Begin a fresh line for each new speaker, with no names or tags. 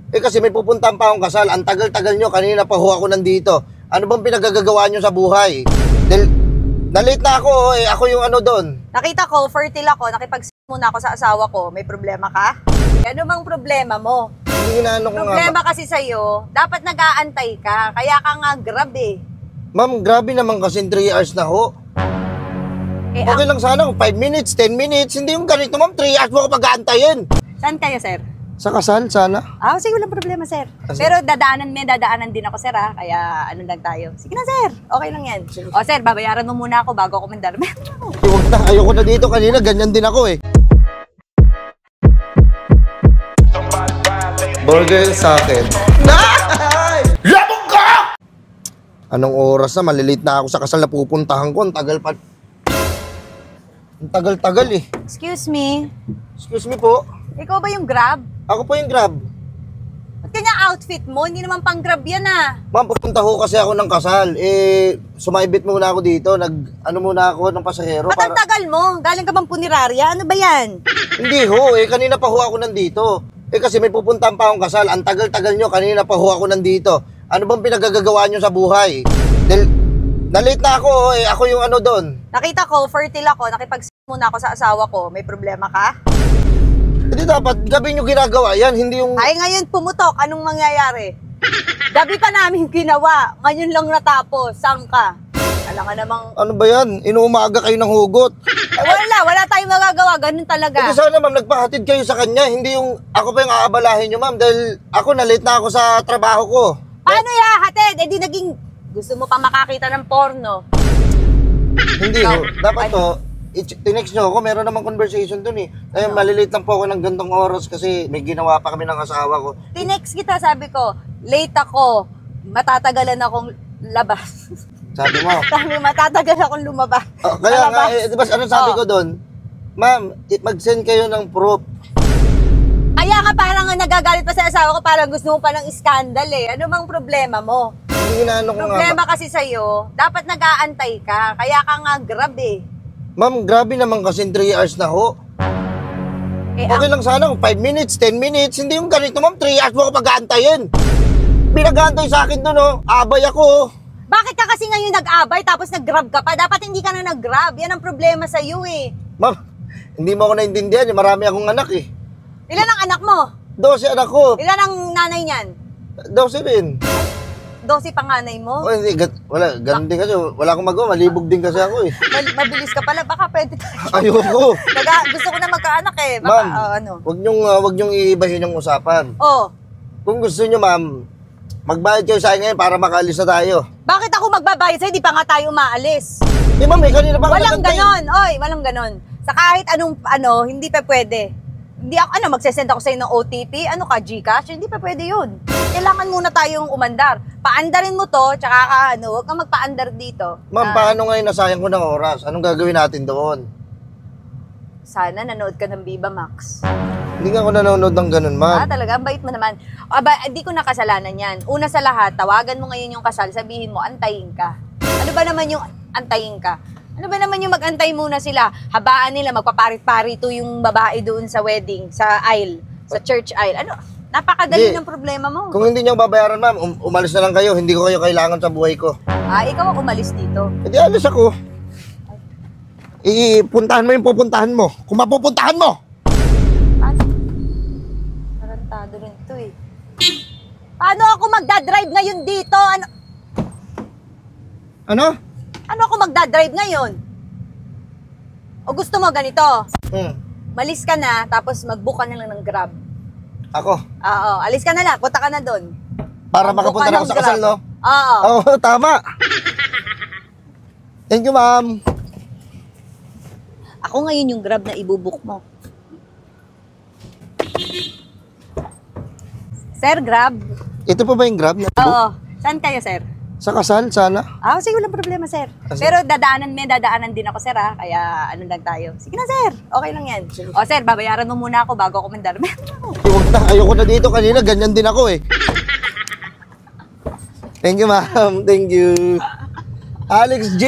Eh kasi may pupuntahan pa akong kasal. Ang tagal-tagal nyo. Kanina pa ho ako nandito. Ano bang pinagagagawa nyo sa buhay? Na-late na ako eh. Ako yung ano doon.
Nakita ko, fertile ako, muna ako sa asawa ko. May problema ka? Ano bang problema mo?
Hindi na ano ko nga.
Problema kasi sa'yo, dapat nag-aantay ka. Kaya ka nga grab eh.
Ma'am, grabe naman kasi 3 hours na ho.
Eh,
Okay lang sana kung 5 minutes, 10 minutes. Hindi yung ganito, ma'am. 3 hours mo ako pag-aantayin.
Saan kayo, sir?
Sa kasal, sana.
Sige, walang problema, sir.
Kasi-
Pero dadaanan din ako, sir, ha? Kaya ano lang tayo. Sige na, sir. Okay lang yan. O, sir, babayaran mo muna ako bago ako mandar.
Huwag na, ayoko na dito. Kanina, ganyan din ako eh. Burger sa akin. Labog ka! Anong oras na? Malilate na ako sa kasal na pupuntahan ko. Ang tagal pa. Ang tagal-tagal eh.
Excuse me.
Excuse me po.
Ikaw ba yung grab?
Ako po yung grab.
Ba't kanya outfit mo? Hindi naman pang grab yan, ah.
Ma'am, pupunta ho kasi ako ng kasal. Eh, sumaibit muna ako dito. Ano muna ako ng pasahero.
Ba't ang tagal mo? Galing ka bang punerarya? Ano ba yan?
Hindi ho, eh. Kanina pa ho ako nandito. Eh, kasi may pupuntahan pa akong kasal. Ang tagal-tagal nyo. Kanina pa ho ako nandito. Ano bang pinagagagawa nyo sa buhay? Na-late na ako eh. Ako yung ano doon.
Nakita ko, fertile ako, muna ako sa asawa ko. May problema ka?
Hindi dapat, gabi nyo ginagawa yan. Hindi yung...
Ay, ngayon pumutok. Anong mangyayari? Gabi pa namin ginawa. Ngayon lang natapos. Saan ka? Alam ka namang...
Ano ba yan? Inuumaga kayo ng hugot.
Wala tayong magagawa. Ganun talaga.
Hindi sana ma'am, nagpahatid kayo sa kanya. Hindi yung ako pa yung aabalahin nyo ma'am. Dahil ako na-late na ako sa trabaho ko.
Paano ihahatid? Eh di naging... Gusto mo pa makakita ng porno.
Hindi ho. Dapat to, tinext nyo ako, meron namang conversation dun eh. Ayun, malilate lang po ako ng gantong oras kasi may ginawa pa kami ng asawa ko.
Tinext kita, sabi ko, late ako, matatagalan akong labas.
Sabi mo.
Sabi, matatagal akong lumabas.
Kaya nga, diba ano sabi ko dun? Ma'am, mag-send kayo ng proof.
Kaya ka parang nagagalit pa sa asawa ko, parang gusto mo pa ng iskandal eh. Ano bang problema mo?
Hindi na ano ko nga.
Problema kasi sa'yo, dapat nag-aantay ka. Kaya ka nga grab eh.
Ma'am, grabe naman kasi 3 hours na ho. Okay lang sana kung 5 minutes, 10 minutes. Hindi yung ganito, ma'am. 3 hours mo ako pag-aantayin. Pinag-aantay sa akin doon, oh. Abay ako.
Bakit ka kasi ngayon nag-abay tapos nag-grab ka pa? Dapat hindi ka na nag-grab. Yan ang problema sa'yo eh.
Ma'am, hindi mo ako naintindihan. Marami akong anak eh.
Ilan ang anak mo?
12 anak ko.
Ilan ang nanay niyan?
12 rin.
12 panganay mo?
Oh, hindi, wala, ganun din kasi. Wala akong magawa. Malibog din kasi ako eh.
Mabilis ka pala. Baka pwede tayo.
Ayoko.
Gusto ko na magkaanak eh. Baka,
Ma'am, wag nyong iibahin yung usapan.
Oh.
Kung gusto nyo, ma'am, magbayad kayo sa akin ngayon para makaalis na tayo.
Bakit ako magbabayad sa'yo? Di pa nga tayo umaalis.
Eh, ma'am, kanina pa
Walang ganon. Oy, walang ganon. Sa kahit anong, hindi pa pwede. Hindi ako, magsesend ako sa'yo ng OTP. Ano ka, Gcash? Hindi pa pwede yun. Kailangan muna tayong umandar. Paandarin mo to, tsaka ka, huwag kang magpaandar dito.
Ma'am, paano ngayon nasayang ko ng oras? Anong gagawin natin doon?
Sana nanood ka ng Viva Max.
Hindi nga ako nanonood ng ganun, ma'am.
Talaga, ang bait mo naman. Hindi ko nakasalanan yan. Una sa lahat, tawagan mo ngayon yung kasal, sabihin mo, antayin ka. Ano ba naman yung antayin ka? Ano ba naman yung mag-antay muna sila? Habaan nila, magpaparit-parito yung babae doon sa wedding, sa aisle, sa church aisle. Ano? Napakadali ng problema mo.
Kung hindi niyo babayaran, ma'am, umalis na lang kayo. Hindi ko kayo kailangan sa buhay ko.
Ikaw ang umalis dito.
Hindi, alis ako. Ipuntahan mo yung pupuntahan mo. Kung mapupuntahan mo!
Tarantado rin ito eh. Paano ako magdadrive ngayon dito?
Ano?
Ano ako magdadrive ngayon? O gusto mo ganito? Malis ka na, tapos mag-book ka na lang ng Grab.
Ako?
Oo, alis ka na lang, punta ka na doon.
Para makapunta na ako sa kasal, no?
Oo.
Oo, tama. Thank you, ma'am.
Ako ngayon yung Grab na ibubuk mo. Sir, Grab?
Ito pa ba yung Grab?
Oo. Saan kayo, sir?
Sa kasal, sana?
Sige, walang problema, sir. Pero dadaanan din ako, sir, ha? Kaya ano lang tayo. Sige na, sir. Okay lang yan. O, sir, babayaran mo muna ako bago ako mandar.
Ayoko na dito. Kanina, ganyan din ako eh. Thank you, ma'am. Thank you. Alex J!